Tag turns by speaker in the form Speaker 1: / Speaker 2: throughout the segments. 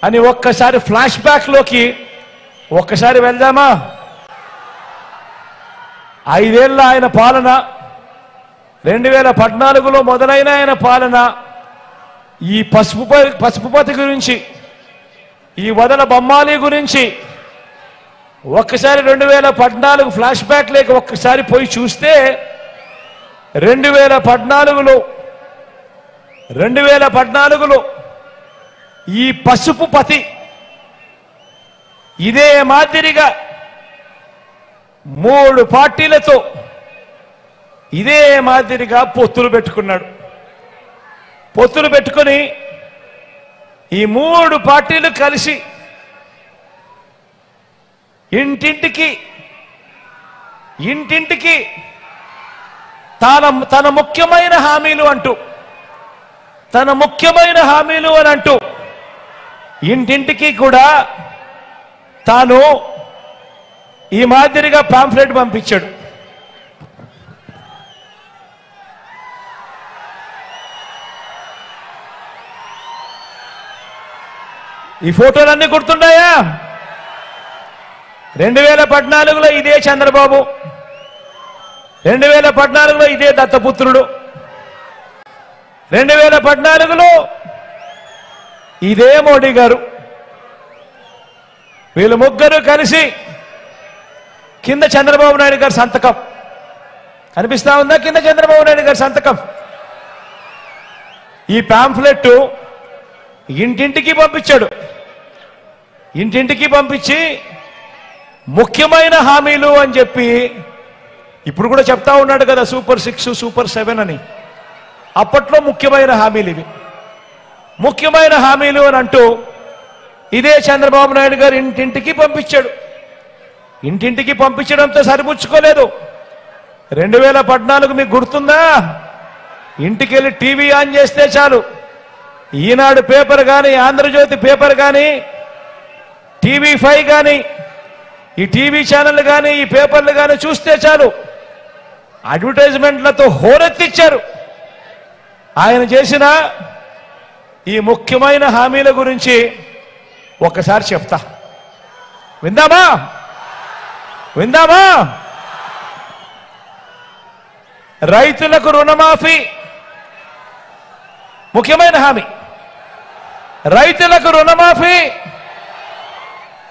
Speaker 1: అని ఒక్కసారి flash back లోకి ఒక్కసారి వెళ్దామా? 5 ఏళ్ల ఆయన పాలన, 2014లో మొదలైన ఆయన పాలన, ఈ పసుపుపతి గురించి, ఈ వదల బొమ్మాలి గురించి ఒక్కసారి 2014 ఫ్లాష్ బ్యాక్ లేక ఒక్కసారి పోయి చూస్తే 2014లో ఈ పసుపుపతి ఇదే మాదిరిగా 3 పార్టీలతో ఇదే మాదిరిగా పొత్తులు పెట్టుకున్నాడు. పొత్తులు పెట్టుకొని ఈ 3 పార్టీలు కలిసి ఇంటింటికి తన ముఖ్యమైన హామీలు అంటూ ఇంటింటికి కూడా తాను ఈ మాదిరిగా పాంఫ్లెట్ పంపించాడు. ఈ ఫోటోలన్నీ గుర్తున్నాయా? 2014లో ఇదే చంద్రబాబు, 2014లో ఇదే దత్తపుత్రుడు, 2014లో ఇదే మోడీ గారు. వీళ్ళు ముగ్గురు కలిసి కింద చంద్రబాబు నాయుడు గారి సంతకం కనిపిస్తా ఉందా? కింద చంద్రబాబు నాయుడు గారి సంతకం. ఈ పాంఫ్లెట్ ఇంటింటికి పంపించాడు. ఇంటింటికి పంపించి ముఖ్యమైన హామీలు అని చెప్పి ఇప్పుడు కూడా చెప్తా ఉన్నాడు కదా, సూపర్ 6, సూపర్ 7 అని. అప్పట్లో ముఖ్యమైన హామీలు ఇవి. ముఖ్యమైన హామీలు అని అంటూ ఇదే చంద్రబాబు నాయుడు గారు ఇంటింటికి పంపించాడు. ఇంటింటికి పంపించడంతో సరిపుచ్చుకోలేదు. 2014 మీకు గుర్తుందా? ఇంటికి వెళ్ళి టీవీ ఆన్ చేస్తే చాలు, ఈనాడు పేపర్ కానీ, ఆంధ్రజ్యోతి పేపర్ కానీ, TV5 కానీ, ఈ టీవీ ఛానల్ కానీ, ఈ పేపర్లు కానీ చూస్తే చాలు అడ్వర్టైజ్మెంట్లతో హోరెత్తిచ్చారు. ఆయన చేసిన ఈ ముఖ్యమైన హామీల గురించి ఒకసారి చెప్తా, విందామా? రైతులకు రుణమాఫీ ముఖ్యమైన హామీ. రైతులకు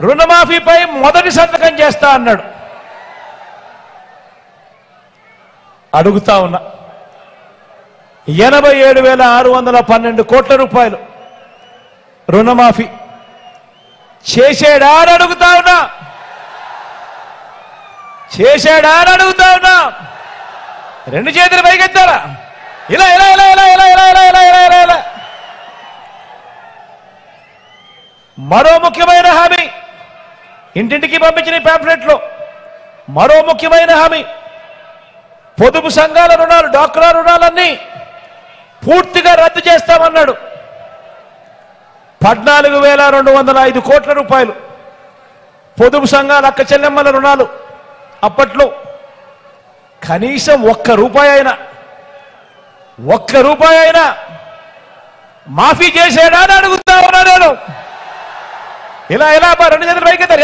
Speaker 1: రుణమాఫీపై మొదటి సంతకం చేస్తా అన్నాడు. అడుగుతా ఉన్నా, 87,612 కోట్ల రూపాయలు రుణమాఫీ చేశాడా అని అడుగుతా ఉన్నా. రెండు చేతులు పైకెత్తారా? ఇలా మరో ముఖ్యమైన హామీ ఇంటింటికి పంపించిన పాంఫ్లెట్లో మరో ముఖ్యమైన హామీ, పొదుపు సంఘాల రుణాలు, డ్వాక్రా రుణాలన్నీ పూర్తిగా రద్దు చేస్తామన్నాడు. 14,205 కోట్ల రూపాయలు పొదుపు సంఘాల అక్క చెల్లెమ్మల రుణాలు. అప్పట్లో కనీసం ఒక్క రూపాయి అయినా మాఫీ చేశాడా అని అడుగుతా ఉన్నా నేను. ఇలా రెండు చేతులు పైకెత్తారు.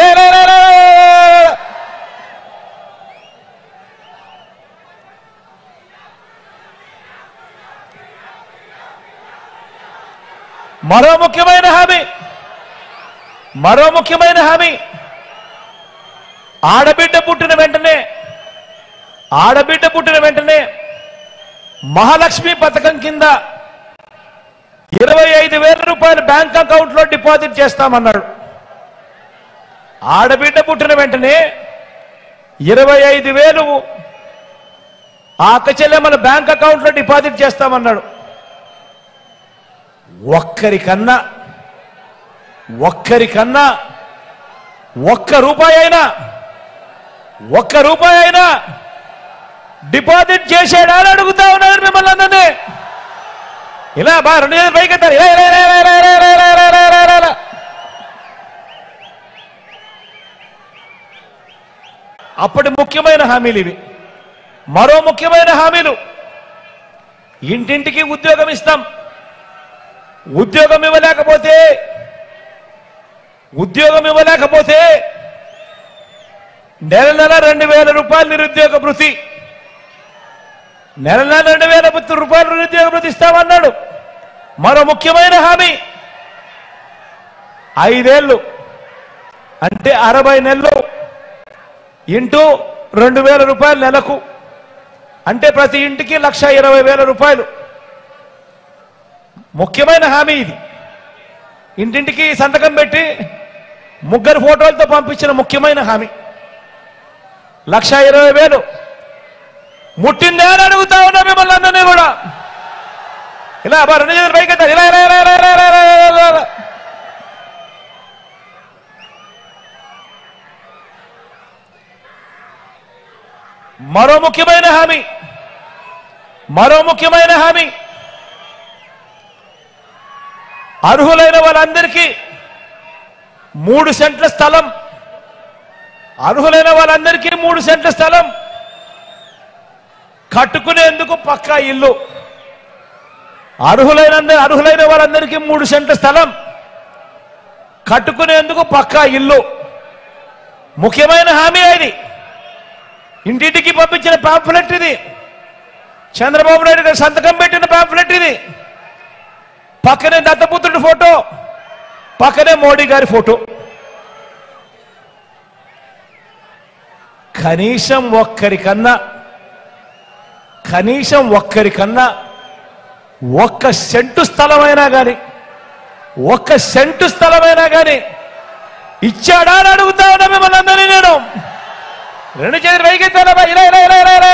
Speaker 1: మరో ముఖ్యమైన హామీ ఆడబిడ్డ పుట్టిన వెంటనే మహాలక్ష్మి పథకం కింద 25,000 రూపాయలు బ్యాంక్ అకౌంట్ లో డిపాజిట్ చేస్తామన్నాడు. ఆడబిడ్డ పుట్టిన వెంటనే 25,000 ఆ అక్క చెల్లెమ్మల బ్యాంక్ అకౌంట్ లో డిపాజిట్ చేస్తామన్నాడు. ఒక్కరికన్నా ఒక్క రూపాయి అయినా డిపాజిట్ చేశాడా అని అడుగుతా ఉన్నారు మిమ్మల్ని అందరినీ. ఇలా రెండు చేతులు పైకెత్తారు. అప్పటి ముఖ్యమైన హామీలు ఇవి. మరో ముఖ్యమైన హామీలు, ఇంటింటికి ఉద్యోగం ఇస్తాం. ఉద్యోగం ఇవ్వలేకపోతే ఉద్యోగం ఇవ్వలేకపోతే నెల నెల 2,000 రూపాయలు నిరుద్యోగ భృతి, నెల నెల 2,000 రూపాయలు నిరుద్యోగ భృతి ఇస్తామన్నాడు. మరో ముఖ్యమైన హామీ 5 ఏళ్ళు అంటే 60 నెలలు ఇంటూ 2,000 రూపాయలు నెలకు అంటే ప్రతి ఇంటికి 1,20,000 రూపాయలు. ముఖ్యమైన హామీ ఇది. ఇంటింటికి సంతకం పెట్టి 3 ఫోటోలతో పంపించిన ముఖ్యమైన హామీ. 1,20,000 ముట్టిందే అని అడుగుతా ఉన్నా మిమ్మల్ని అందరినీ కూడా. ఇలా 2 చేతులు పైకెత్తారు, ఇలా ఇలా ఇలా ఇలా ఇలా ఇలా ఇలా. మరో ముఖ్యమైన హామీ అర్హులైన వాళ్ళందరికీ 3 సెంట్ల స్థలం, అర్హులైన వాళ్ళందరికీ 3 సెంట్ల స్థలం కట్టుకునేందుకు పక్కా ఇల్లు. అర్హులైన వాళ్ళందరికీ 3 సెంట్ల స్థలం కట్టుకునేందుకు పక్కా ఇల్లు. ముఖ్యమైన హామీ ఇది. ఇంటింటికి పంపించిన పాంఫ్లెట్ ఇది. చంద్రబాబు నాయుడు గారు సంతకం పెట్టిన పాంఫ్లెట్ ఇది. పక్కనే దత్తపుత్రుడి ఫోటో, పక్కనే మోడీ గారి ఫోటో. కనీసం ఒక్కరికన్నా 1 సెంటు స్థలమైనా కానీ ఇచ్చాడా అని అడుగుతా ఉన్నా మిమ్మల్ని అందరినీ నేను. 2 చేతులు పైకెత్తారా? ఇలా ఇలా ఇలా ఇలా